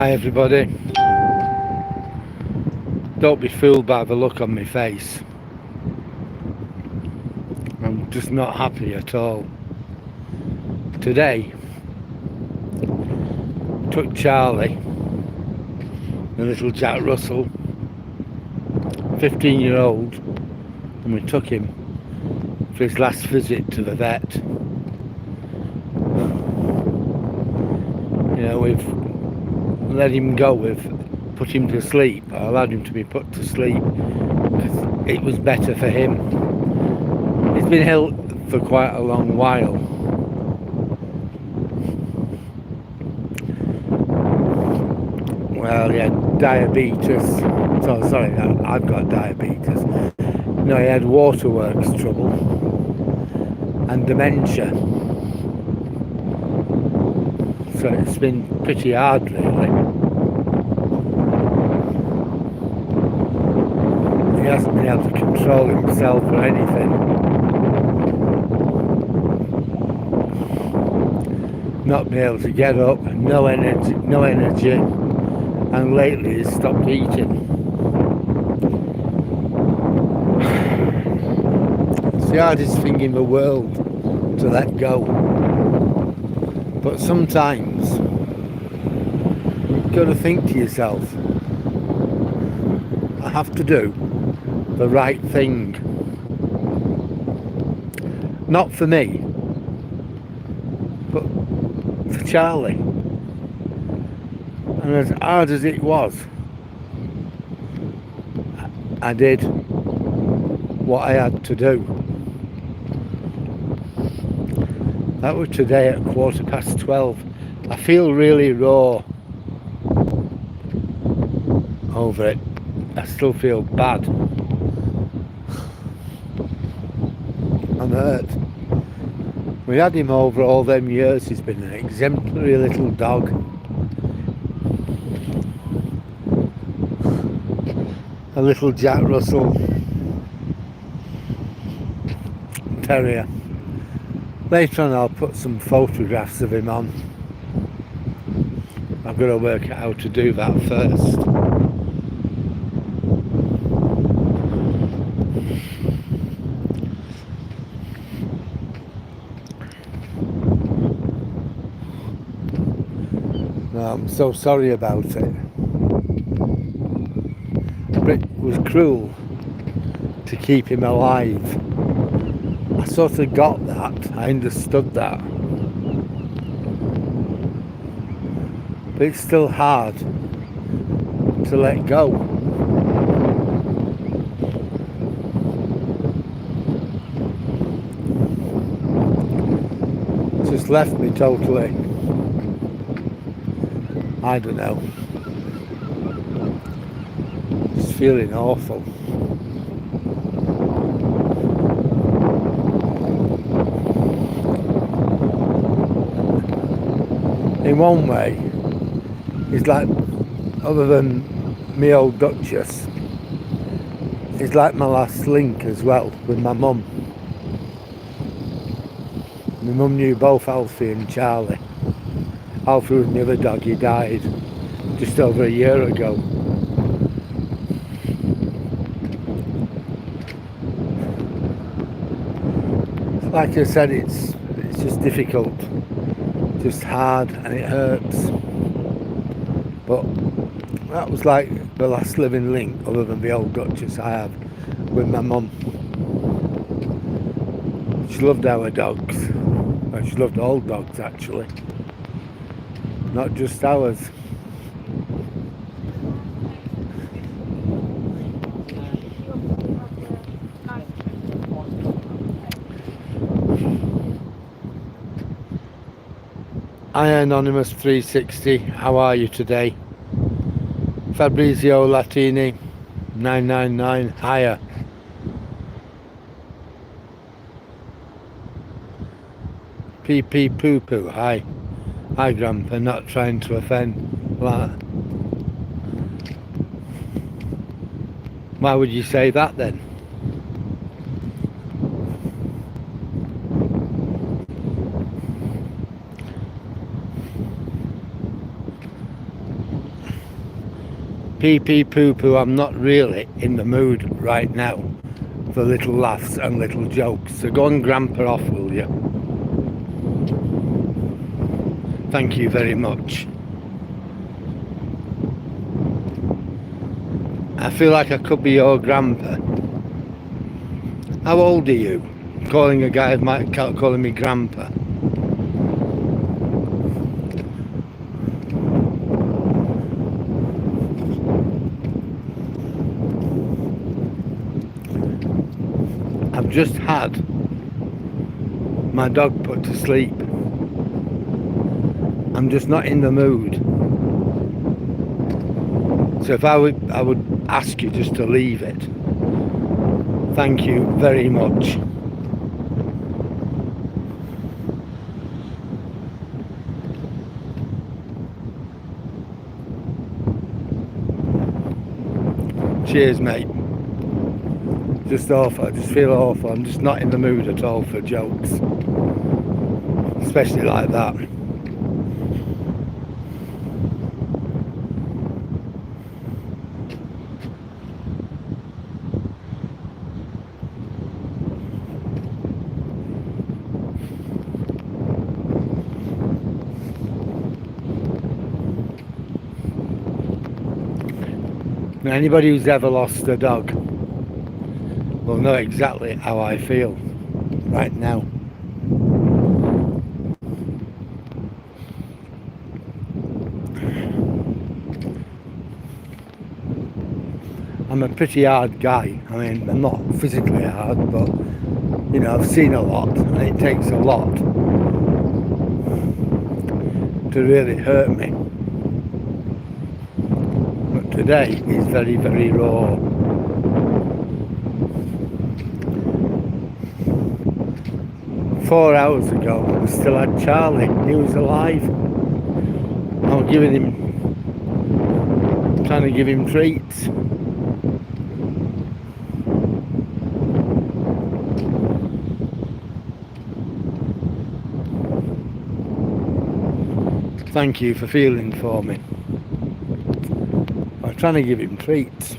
Hi everybody, don't be fooled by the look on my face. I'm just not happy at all. Today, took Charlie, the little Jack Russell, 15-year-old, and we took him for his last visit to the vet. You know, we've let him go, we've put him to sleep, I allowed him to be put to sleep because it was better for him. He's been ill for quite a long while. Well, he had diabetes. So sorry, I've got diabetes. No, he had waterworks trouble and dementia. So it's been pretty hard, really. He hasn't been able to control himself or anything. Not been able to get up, no energy, and lately he's stopped eating. It's the hardest thing in the world to let go. But sometimes you've got to think to yourself, I have to do the right thing. Not for me, but for Charlie. And as hard as it was, I did what I had to do. That was today at 12:15. I feel really raw over it. I still feel bad. I'm hurt. We had him over all them years. He's been an exemplary little dog. A little Jack Russell Terrier. Later on I'll put some photographs of him on. I've got to work out how to do that first. No, I'm so sorry about it. It was cruel to keep him alive. I sort of got that, I understood that. But it's still hard to let go. It's just left me totally, I don't know, just feeling awful. In one way, it's like, other than me old Duchess, it's like my last link as well with my mum. My mum knew both Alfie and Charlie. Alfie was my other dog, he died just over a year ago. Like I said, it's just difficult. Just hard, and it hurts. But that was like the last living link, other than the old Duchess I have, with my mum. She loved our dogs. Well, she loved all dogs actually, not just ours. Hi Anonymous 360, how are you today? Fabrizio Latini 999, higher. PP Poo Poo, hi. Hi Grandpa, not trying to offend. Why would you say that then? pee pee poo poo, I'm not really in the mood right now for little laughs and little jokes. So go and grandpa off, will you? Thank you very much. I feel like I could be your grandpa. How old are you? Calling a guy calling me grandpa. I've just had my dog put to sleep. I'm just not in the mood. So if I would ask you just to leave it. Thank you very much. Cheers, mate. Just awful. I just feel awful. I'm just not in the mood at all for jokes, especially like that. Now, anybody who's ever lost a dog will know exactly how I feel right now. I'm a pretty hard guy. I mean, I'm not physically hard, but you know, I've seen a lot, and it takes a lot to really hurt me. But today is very, very raw. Four hours ago, we still had Charlie. He was alive. I was trying to give him treats. Thank you for feeling for me. I was trying to give him treats.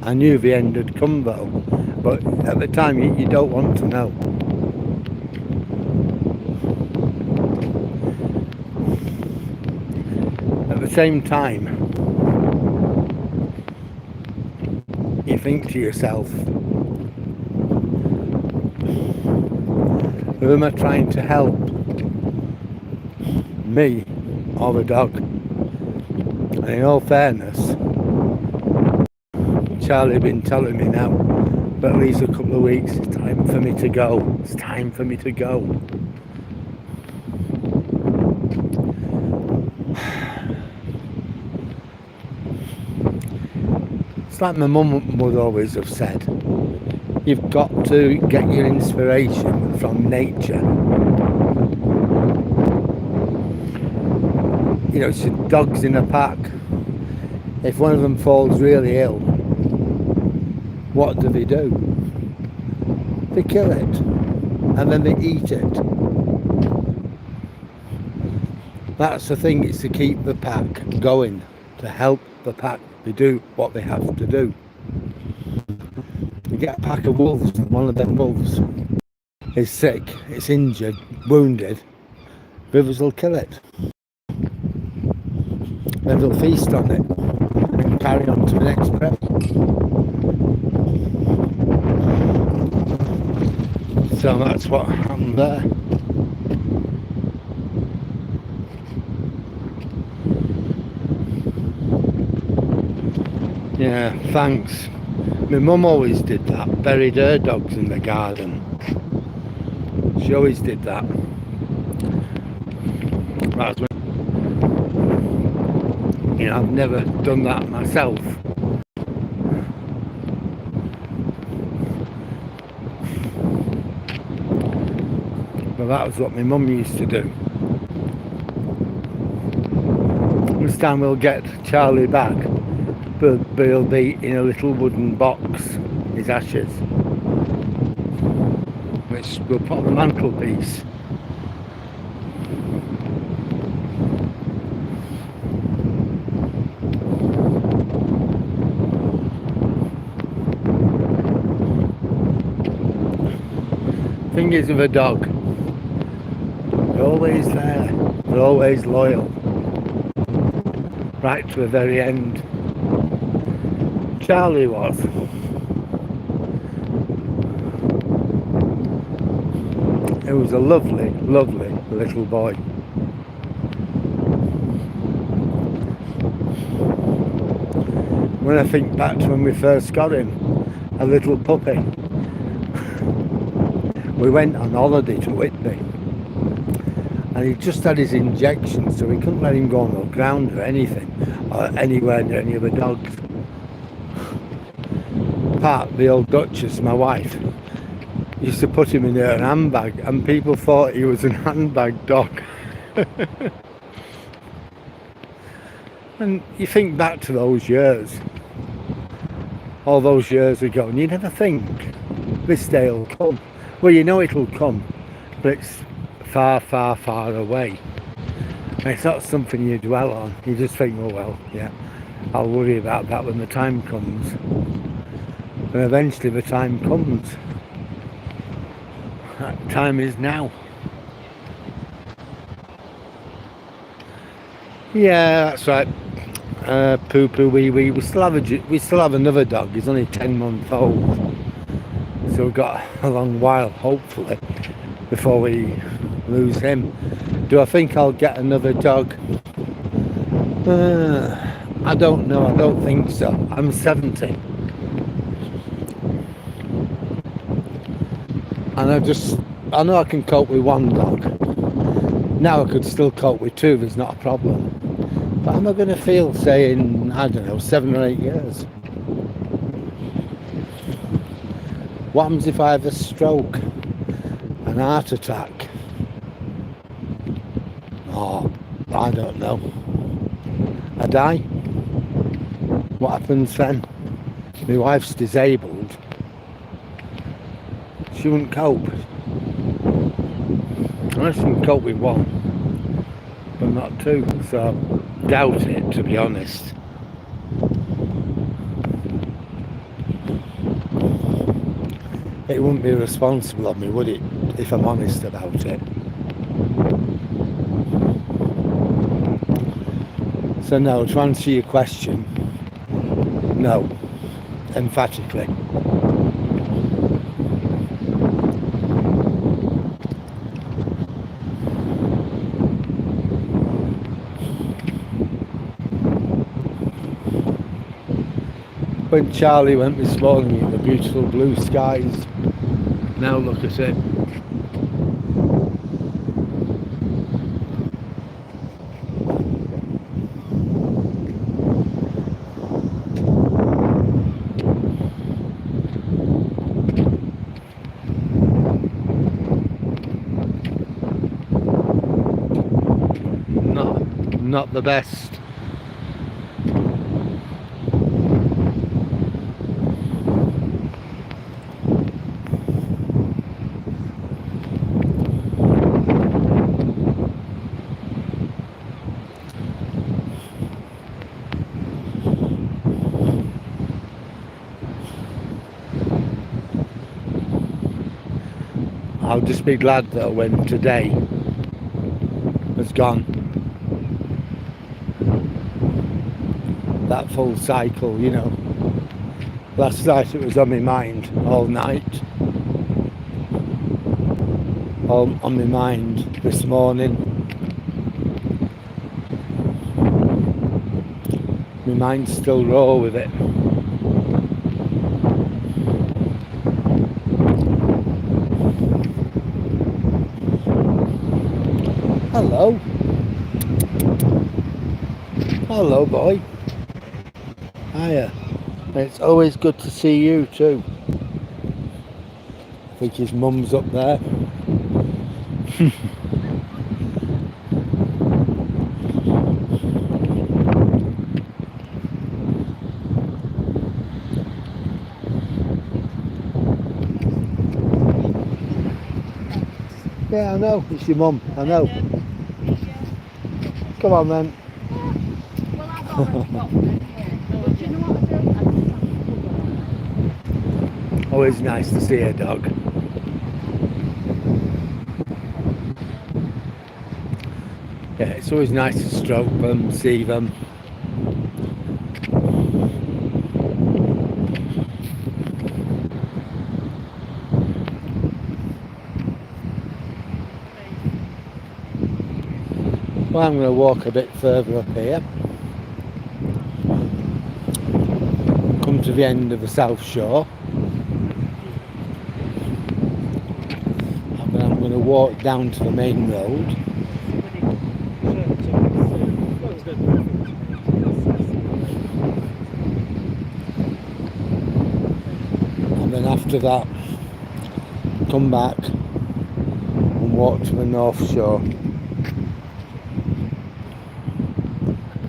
I knew the end had come though, but at the time you don't want to know. At the same time, you think to yourself, who am I trying to help? Me or the dog? And in all fairness, Charlie been telling me now for at least a couple of weeks, it's time for me to go. It's time for me to go. It's like my mum would always have said, you've got to get your inspiration from nature. You know, it's dogs in a pack. If one of them falls really ill, what do? They kill it, and then they eat it. That's the thing, it's to keep the pack going, to help the pack to do what they have to do. You get a pack of wolves, and one of them wolves is sick, it's injured, wounded, the others will kill it. Then they'll feast on it and carry on to the next prey. So that's what happened there. Yeah, thanks. My mum always did that, buried her dogs in the garden. She always did that. That's when, you know, I've never done that myself. But that was what my mum used to do. This time we'll get Charlie back, but he'll be in a little wooden box, his ashes, which we'll put on the mantelpiece. thing is with a dog, they're always there, they're always loyal, right to the very end. Charlie was. He was a lovely, lovely little boy. When I think back to when we first got him, a little puppy, we went on holiday to Whitby and he just had his injection, so we couldn't let him go on the ground or anything, or anywhere near any other dogs. Pat, the old Duchess, my wife, used to put him in her handbag and people thought he was a handbag dog. And you think back to those years, all those years ago, and you never think this day will come. Well, you know it'll come, but it's far, far, far away. And it's not something you dwell on. You just think, oh well, yeah, I'll worry about that when the time comes. And eventually the time comes. That time is now. Yeah, that's right. Poo poo wee wee. We still have another dog. He's only 10 months old, so we've got a long while, hopefully, before we lose him. Do I think I'll get another dog? I don't know. I don't think so. I'm 70, and I know I can cope with one dog. Now I could still cope with two. There's not a problem. But how am I going to feel, say, in, I don't know, 7 or 8 years? What happens if I have a stroke, an heart attack? Oh, I don't know. I die? What happens then? My wife's disabled. She wouldn't cope. Unless she can cope with one, but not two. So doubt it, to be honest. It wouldn't be responsible of me, would it, if I'm honest about it? So no, to answer your question, no, emphatically. When Charlie went this morning in the beautiful blue skies, now look at it. Not the best. I'll just be glad though when today has gone. That full cycle, you know. Last night it was on my mind all night. All on my mind this morning. My mind's still raw with it. Hello. Hello, boy. Hiya. It's always good to see you too. I think his mum's up there. Yeah, I know. It's your mum. I know. Come on then. Always nice to see a dog. Yeah, it's always nice to stroke them, see them. Well, I'm going to walk a bit further up here, come to the end of the South Shore, and then I'm going to walk down to the main road. And then after that, come back and walk to the North Shore.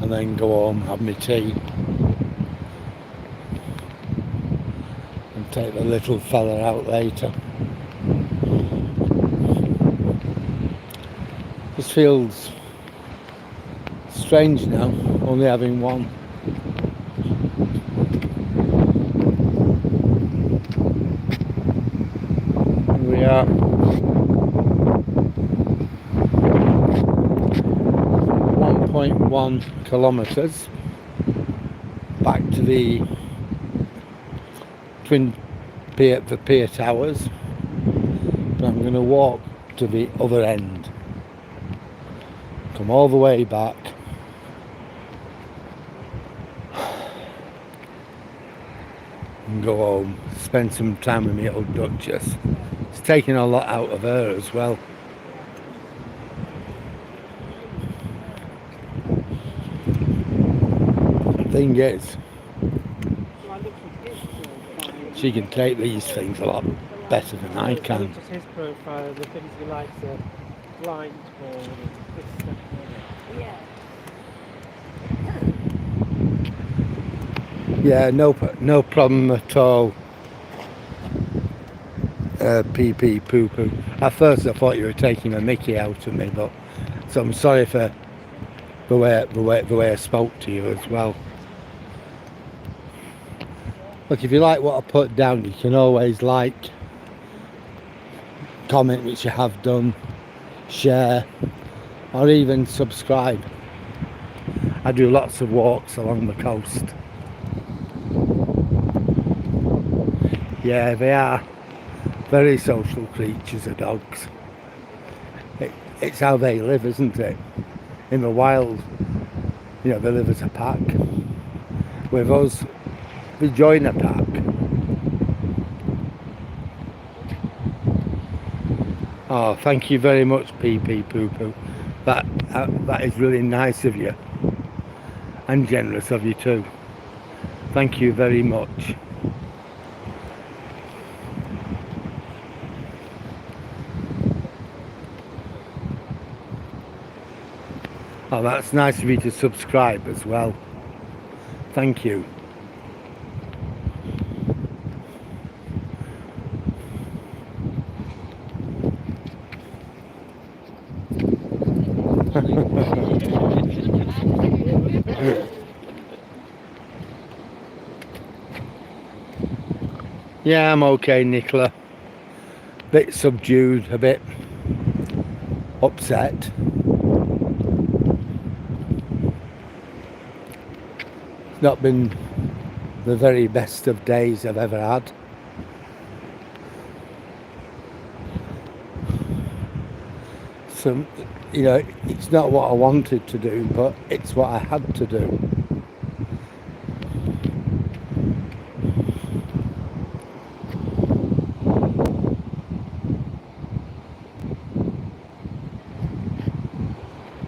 And then go home, have my tea, and take the little fella out later. This feels strange now, only having one. Here we are. 1.1 kilometres back to the pier towers. And I'm going to walk to the other end, come all the way back, and go home, spend some time with my old Duchess. It's taking a lot out of her as well. Thing is, she can take these things a lot better than I can. I looked at his profile, the things he likes are blind ball and this stuff. Yeah, no problem at all. Pee pee poo poo. At first I thought you were taking a mickey out of me, but so I'm sorry for the way I spoke to you as well. Look, if you like what I put down, you can always like, comment, which you have done, share, or even subscribe. I do lots of walks along the coast. Yeah, they are very social creatures, the dogs. It's how they live, isn't it? In the wild, you know, they live as a pack. With us, we join a pack. Oh, thank you very much, pee pee poo poo. That is really nice of you, and generous of you too. Thank you very much. Oh, that's nice of you to subscribe as well. Thank you. Yeah, I'm okay, Nicola. Bit subdued, a bit upset. It's not been the very best of days I've ever had. So, you know, it's not what I wanted to do, but it's what I had to do.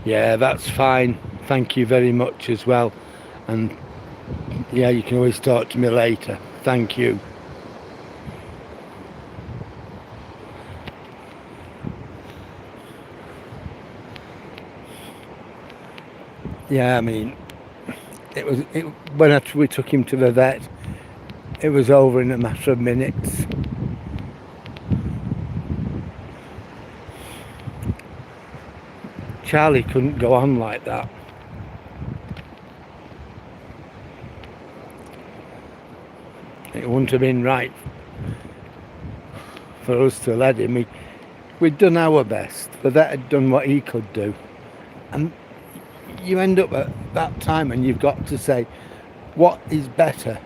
Yeah, that's fine. Thank you very much as well. And yeah, you can always talk to me later. Thank you. Yeah, I mean, when we took him to the vet, it was over in a matter of minutes. Charlie couldn't go on like that. It wouldn't have been right for us to let him. We'd done our best. The vet had done what he could do. And you end up at that time and you've got to say, what is better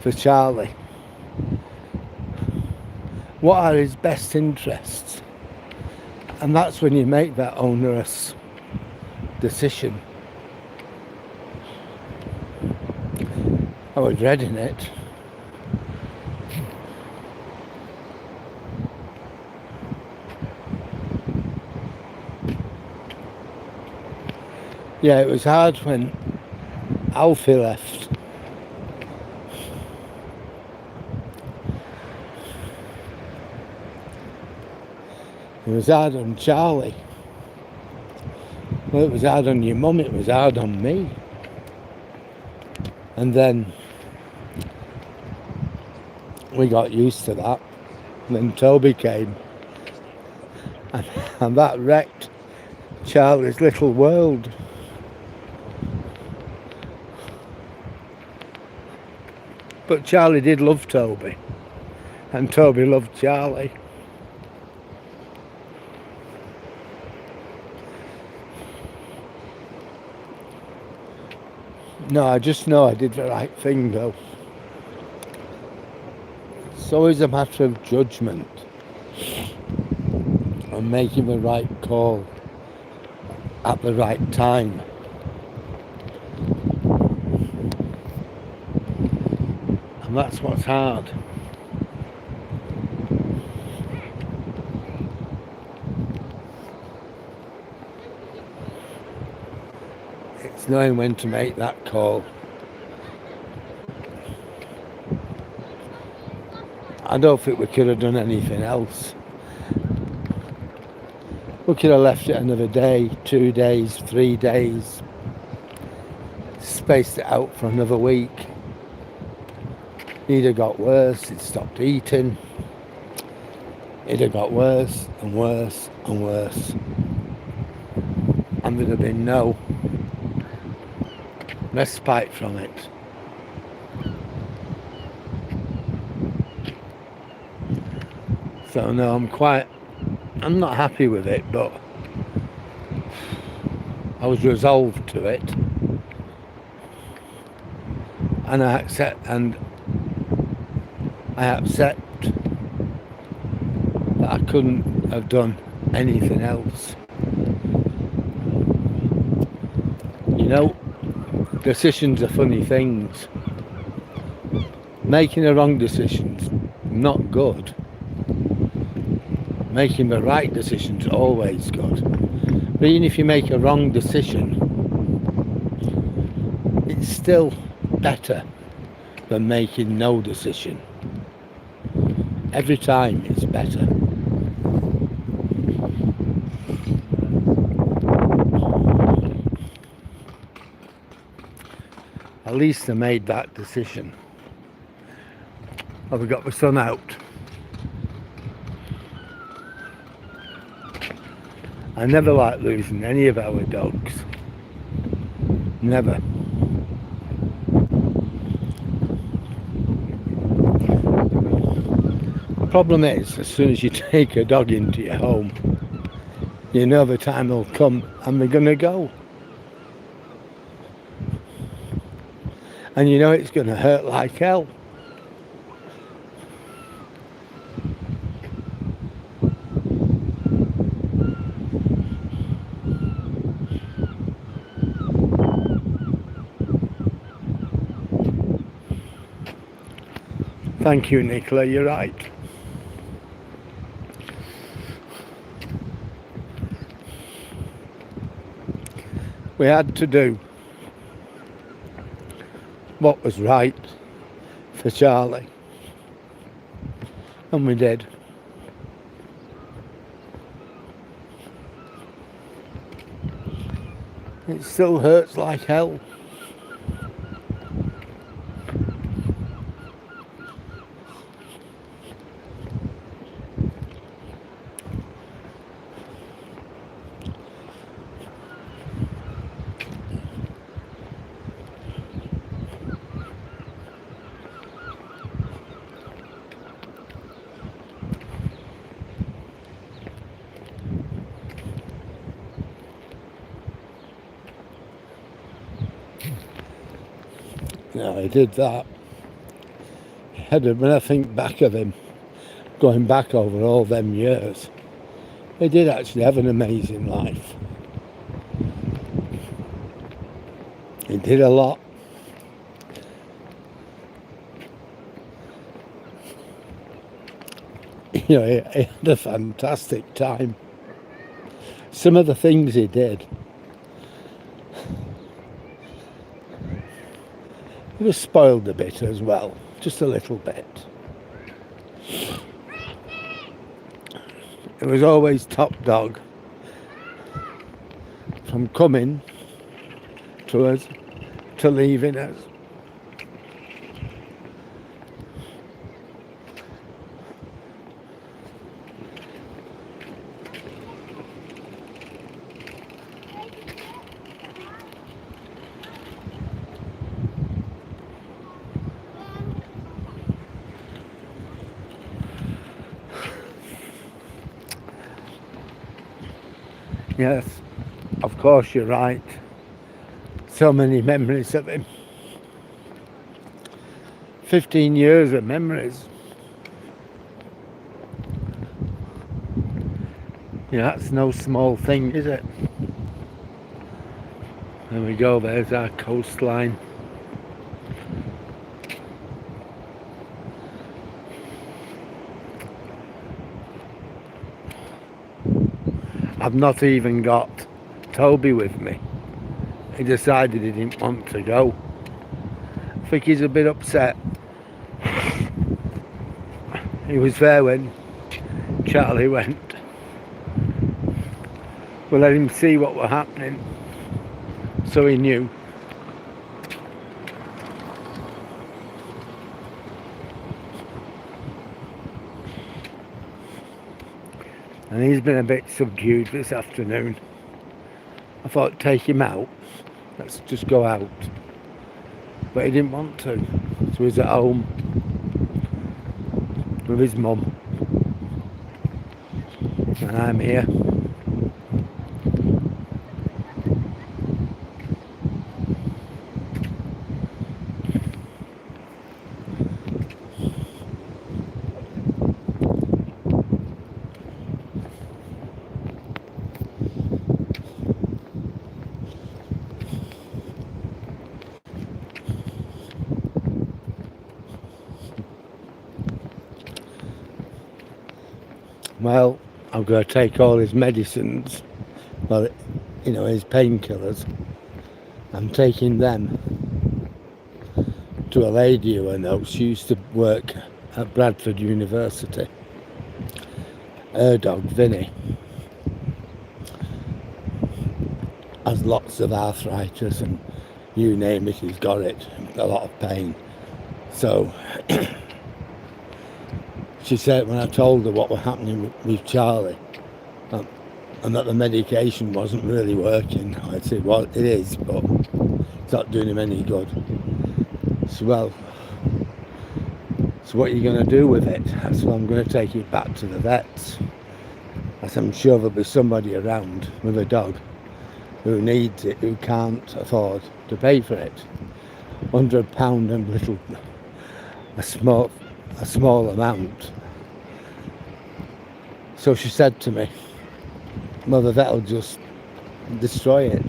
for Charlie? What are his best interests? And that's when you make that onerous decision. I was dreading it. Yeah, it was hard when Alfie left. It was hard on Charlie. Well, it was hard on your mum, it was hard on me. And then we got used to that. And then Toby came. And that wrecked Charlie's little world. But Charlie did love Toby. And Toby loved Charlie. No, I just know I did the right thing though. It's always a matter of judgment and making the right call at the right time. And that's what's hard. It's knowing when to make that call. I don't think we could have done anything else. We could have left it another day, 2 days, 3 days, spaced it out for another week. He'd have got worse, he'd stopped eating. It'd have got worse and worse and worse. And there'd have been no respite from it. So no, I'm not happy with it, but I was resolved to it. And I accept that I couldn't have done anything else. You know, decisions are funny things. Making a wrong decision's not good. Making the right decision's always good. But even if you make a wrong decision, it's still better than making no decision. Every time it's better. At least I made that decision. I've got my son out. I never like losing any of our dogs. Never. The problem is, as soon as you take a dog into your home, you know the time will come and they're going to go. And you know it's going to hurt like hell. Thank you, Nicola, you're right. We had to do what was right for Charlie. And we did. It still hurts like hell. He did that. When I think back of him, going back over all them years, he did actually have an amazing life. He did a lot. He had a fantastic time. Some of the things he did, he was spoiled a bit as well, just a little bit. It was always top dog from coming to us to leaving us. Yes, of course you're right. So many memories of him. 15 years of memories. That's no small thing, is it? There we go, there's our coastline. I've not even got Toby with me. He decided he didn't want to go. I think he's a bit upset. He was there when Charlie went. We let him see what was happening, so he knew. And he's been a bit subdued this afternoon. I thought, take him out. Let's just go out. But he didn't want to. So he's at home with his mum. And I'm here. Well, I'm going to take all his medicines, well, his painkillers. I'm taking them to a lady who I know. She used to work at Bradford University. Her dog, Vinny, has lots of arthritis and you name it, he's got it. A lot of pain. So she said, when I told her what was happening with Charlie, and that the medication wasn't really working, I said, well, it is, but it's not doing him any good. So, well, so what are you going to do with it? I said, well, I'm going to take it back to the vets. I said, I'm sure there'll be somebody around with a dog who needs it, who can't afford to pay for it. £100 and a small amount. So she said to me, well, the vet will just destroy it.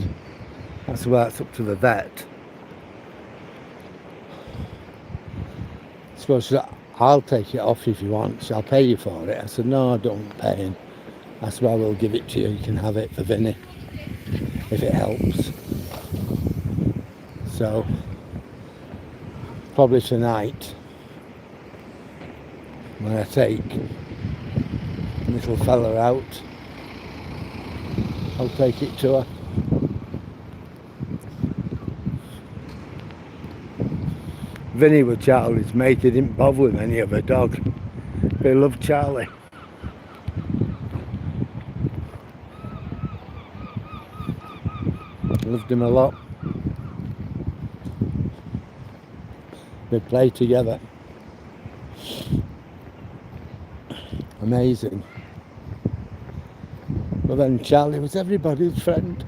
I said, well, that's up to the vet. So she said, I'll take it off if you want, so I'll pay you for it. I said, no, I don't pay. I said, well, we'll give it to you, you can have it for Vinny, if it helps. So, probably tonight, when I take little fella out, I'll take it to her. Vinny was Charlie's mate. He didn't bother with any other dog. He loved Charlie. Loved him a lot. They played together. Amazing. But then Charlie was everybody's friend.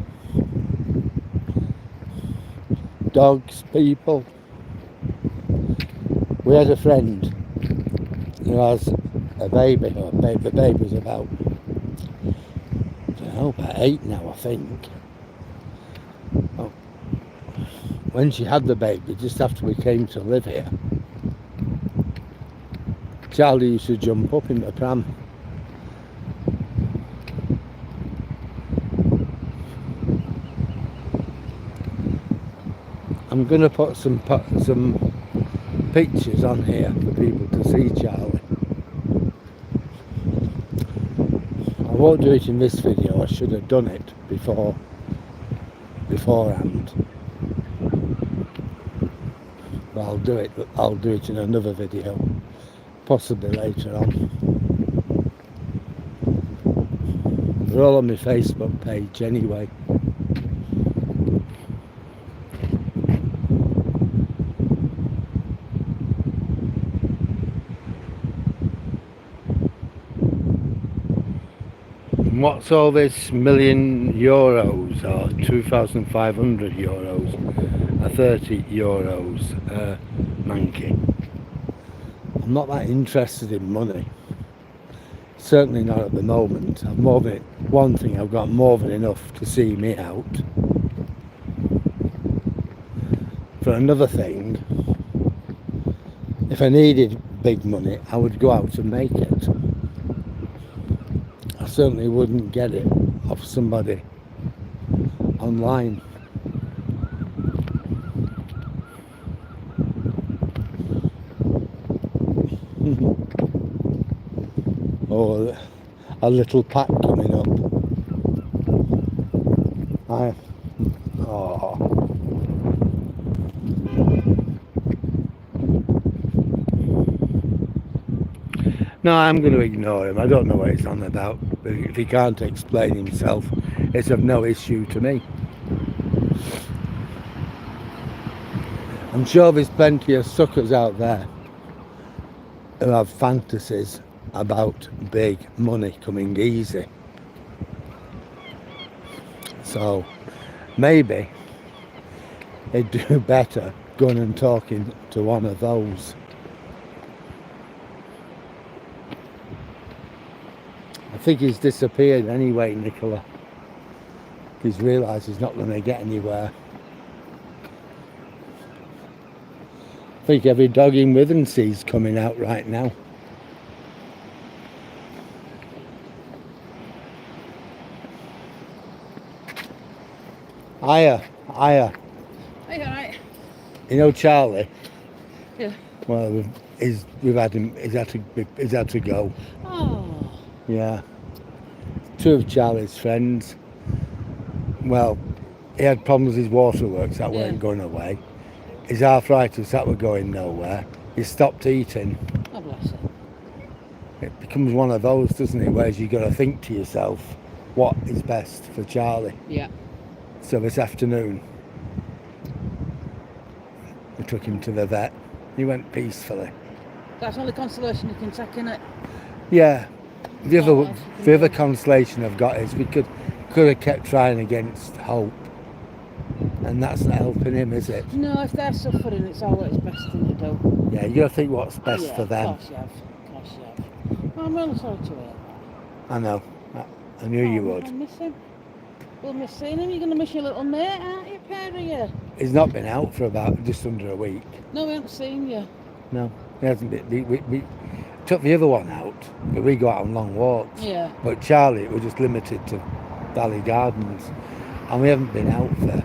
Dogs, people. We had a friend who has a baby, the baby was about, I don't know, about 8 now, I think. Oh, when she had the baby, just after we came to live here, Charlie used to jump up in the pram. I'm going to put some pictures on here for people to see Charlie. I won't do it in this video. I should have done it beforehand. But I'll do it in another video, possibly later on. They're all on my Facebook page anyway. What's all this €1,000,000 or 2,500 euros or 30 euros monkey? I'm not that interested in money. Certainly not at the moment. I've more than one thing. I've got more than enough to see me out. For another thing, if I needed big money, I would go out and make it. I certainly wouldn't get it off somebody online. Or a little pack coming up. No, I'm going to ignore him. I don't know what he's on about. If he can't explain himself, it's of no issue to me. I'm sure there's plenty of suckers out there who have fantasies about big money coming easy. So maybe they'd do better going and talking to one of those. I think he's disappeared anyway, Nicola. He's realised he's not going to get anywhere. I think every dog in Withensea's coming out right now. Hiya. Are you alright? You know Charlie? Yeah. Well, he's had to go. Oh. Yeah. Two of Charlie's friends. Well, he had problems with his waterworks that weren't going away. His arthritis that were going nowhere. He stopped eating. Oh, bless him. It becomes one of those, doesn't it? Whereas you got to think to yourself, what is best for Charlie? Yeah. So this afternoon, we took him to the vet. He went peacefully. That's the only consolation you can take, innit? Yeah. The other consolation I've got is we could have kept trying against hope, and that's not helping him, is it? No, if they're suffering, it's always best thing to do. Yeah, you got to think what's best for them. Of course you have. Of course you have. Well, I'm really sorry to hear that. I know. I knew you would. I'll miss him. We'll miss seeing him. You're going to miss your little mate, aren't you, pair of you? He's not been out for about just under a week. No, we haven't seen you. No, he hasn't been. We took the other one out, but we go out on long walks. Yeah. But Charlie, we're just limited to Valley Gardens, and we haven't been out there.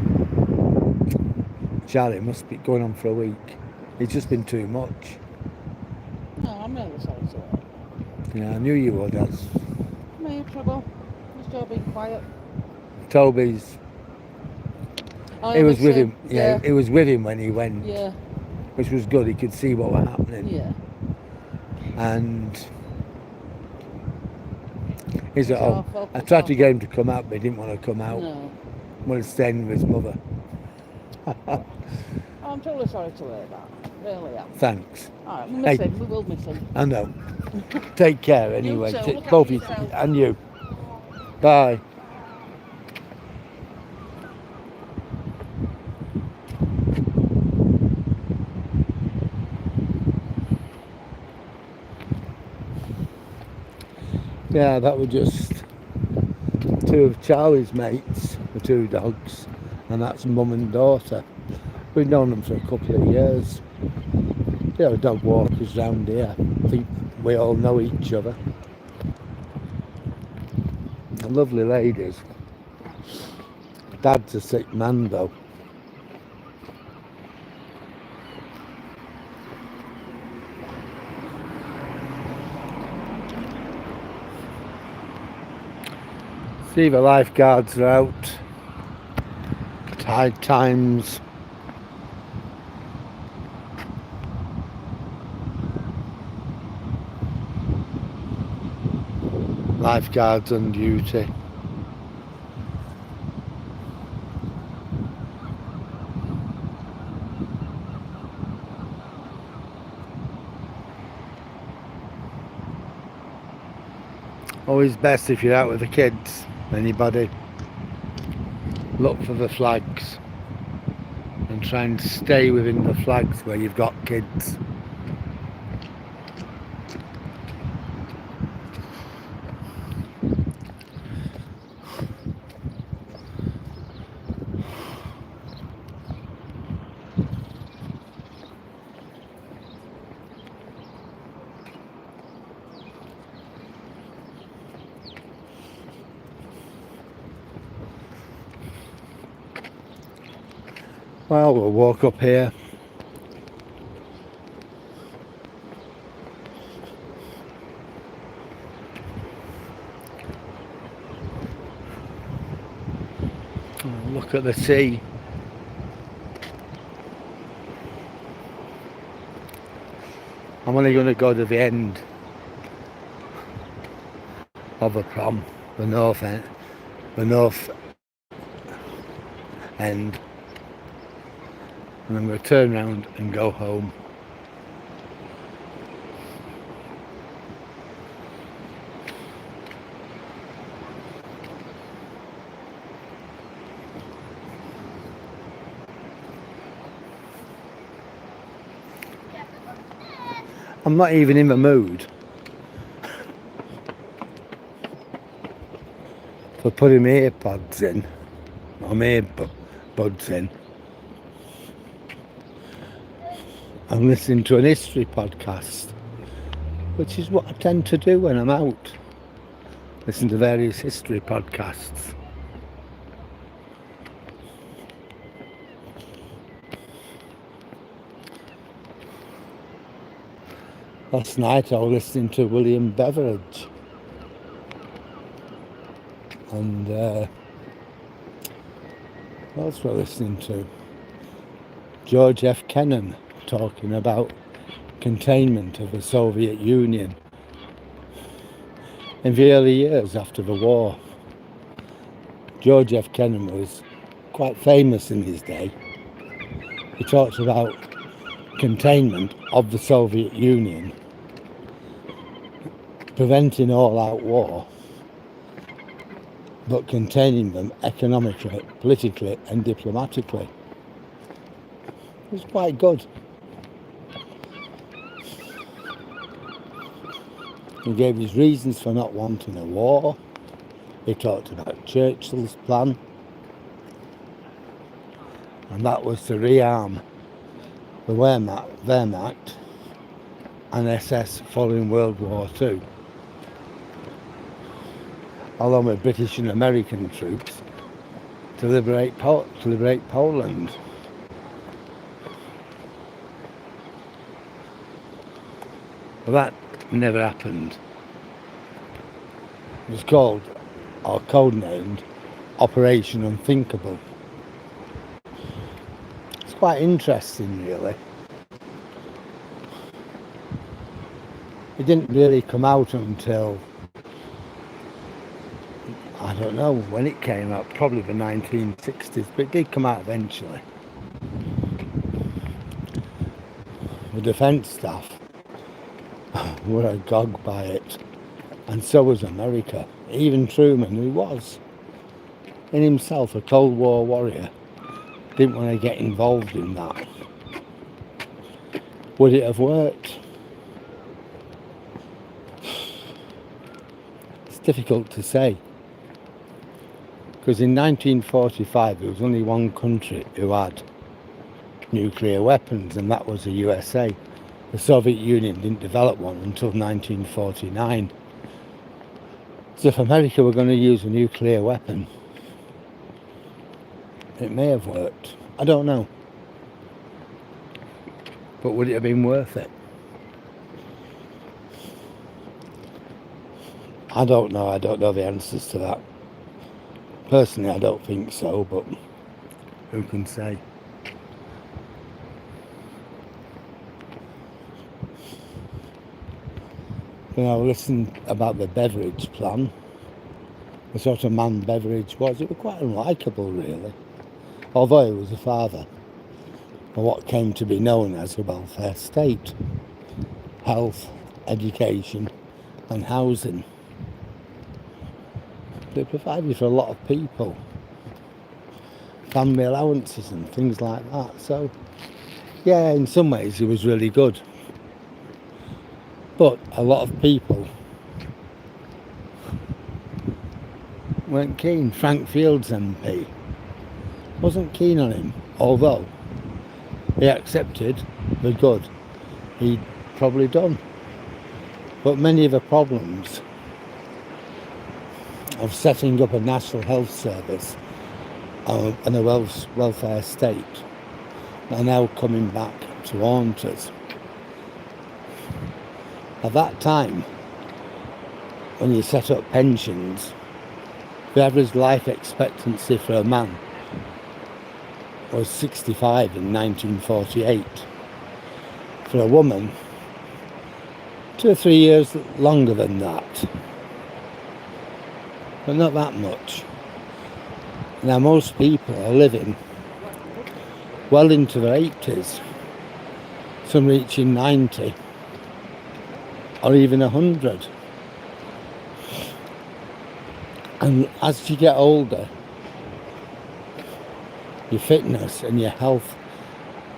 Charlie must be going on for a week. It's just been too much. No, I'm really sorry to hear that. Yeah, I knew you would. That's No trouble. Just all being quiet. Toby's. He was with him. Yeah, he was with him when he went. Yeah. Which was good. He could see what was happening. Yeah. And he's at home. I tried to get him to come out, but he didn't want to come out. No. He wanted to stay with his mother. I'm totally sorry to hear that. Really am. Thanks. Alright, we'll miss him. We will miss him. I know. Take care anyway. You too. Look Both after of you. yourself. And you. Bye. Yeah, that were just two of Charlie's mates, the two dogs, and that's mum and daughter. We've known them for a couple of years. They're dog walkers round here. I think we all know each other. They're lovely ladies. Dad's a sick man though. See, the lifeguards are out. Tide times. Lifeguards on duty. Always best if you're out with the kids, anybody. Look for the flags and try and stay within the flags where you've got kids. Well, we'll walk up here. Oh, look at the sea. I'm only going to go to the end of the prom, the north end, and I'm going to turn around and go home. I'm not even in the mood for putting my earpods in, or my earbuds in. I'm listening to an history podcast, which is what I tend to do when I'm out. Listen to various history podcasts. Last night I was listening to William Beveridge, and what else was I listening to? George F. Kennan talking about containment of the Soviet Union in the early years after the war. George F. Kennan was quite famous in his day. He talked about containment of the Soviet Union, preventing all-out war, but containing them economically, politically and diplomatically. It was quite good. He gave his reasons for not wanting a war. He talked about Churchill's plan, and that was to rearm the Wehrmacht and SS following World War II, along with British and American troops, to liberate Poland. Well, that never happened. It was called, or codenamed, Operation Unthinkable. It's quite interesting, really. It didn't really come out until, I don't know when it came out, probably the 1960s, but it did come out eventually. The defence staff were agog by it, and so was America. Even Truman, who was in himself a Cold War warrior, didn't want to get involved in that. Would it have worked? difficult to say. Because in 1945 there was only one country who had nuclear weapons, and that was the USA. The Soviet Union didn't develop one until 1949. So if America were going to use a nuclear weapon, it may have worked. I don't know. But would it have been worth it? I don't know. I don't know the answers to that. Personally, I don't think so, but who can say? You know, listen about the beverage plan. The sort of man Beveridge was. It was quite unlikable, really. Although he was a father of what came to be known as a welfare state. Health, education and housing. They provided for a lot of people. Family allowances and things like that. So, yeah, in some ways it was really good. But a lot of people weren't keen. Frank Fields MP wasn't keen on him, although he accepted the good he'd probably done. But many of the problems of setting up a national health service and a welfare state are now coming back to haunt us. At that time, when you set up pensions, the average life expectancy for a man was 65 in 1948. For a woman, 2 or 3 years longer than that. But not that much. Now most people are living well into their 80s, some reaching 90 or even 100. And as you get older, your fitness and your health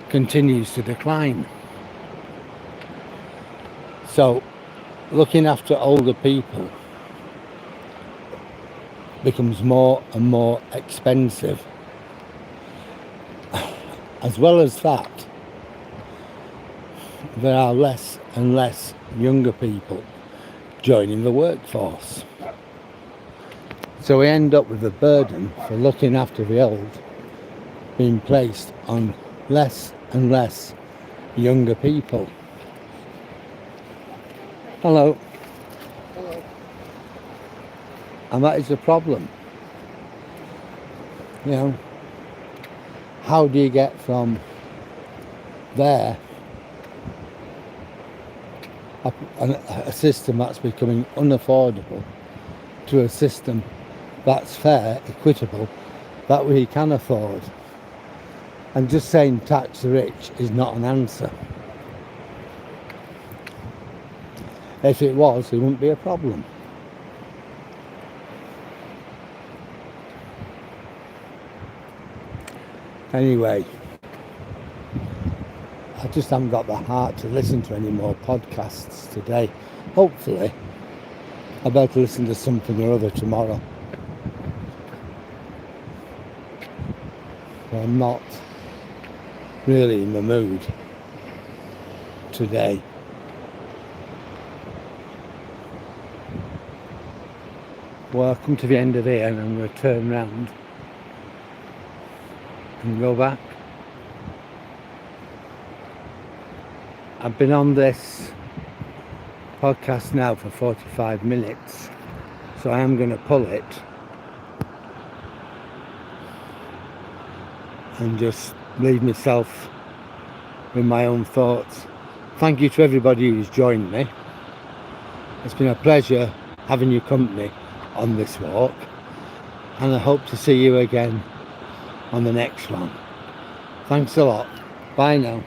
continues to decline. So looking after older people becomes more and more expensive. As well as that, there are less and less younger people joining the workforce. So we end up with the burden for looking after the old being placed on less and less younger people. Hello. Hello. And that is a problem. You know, how do you get from there, a system that's becoming unaffordable, to a system that's fair, equitable, that we can afford? And just saying tax the rich is not an answer. If it was, it wouldn't be a problem. Anyway, I just haven't got the heart to listen to any more podcasts today. Hopefully, I'll be able to listen to something or other tomorrow. But I'm not really in the mood today. Well, I've come to the end of here and I'm going to turn round and go back. I've been on this podcast now for 45 minutes, so I am going to pull it and just leave myself with my own thoughts. Thank you to everybody who's joined me. It's been a pleasure having your company on this walk, and I hope to see you again on the next one. Thanks a lot. Bye now.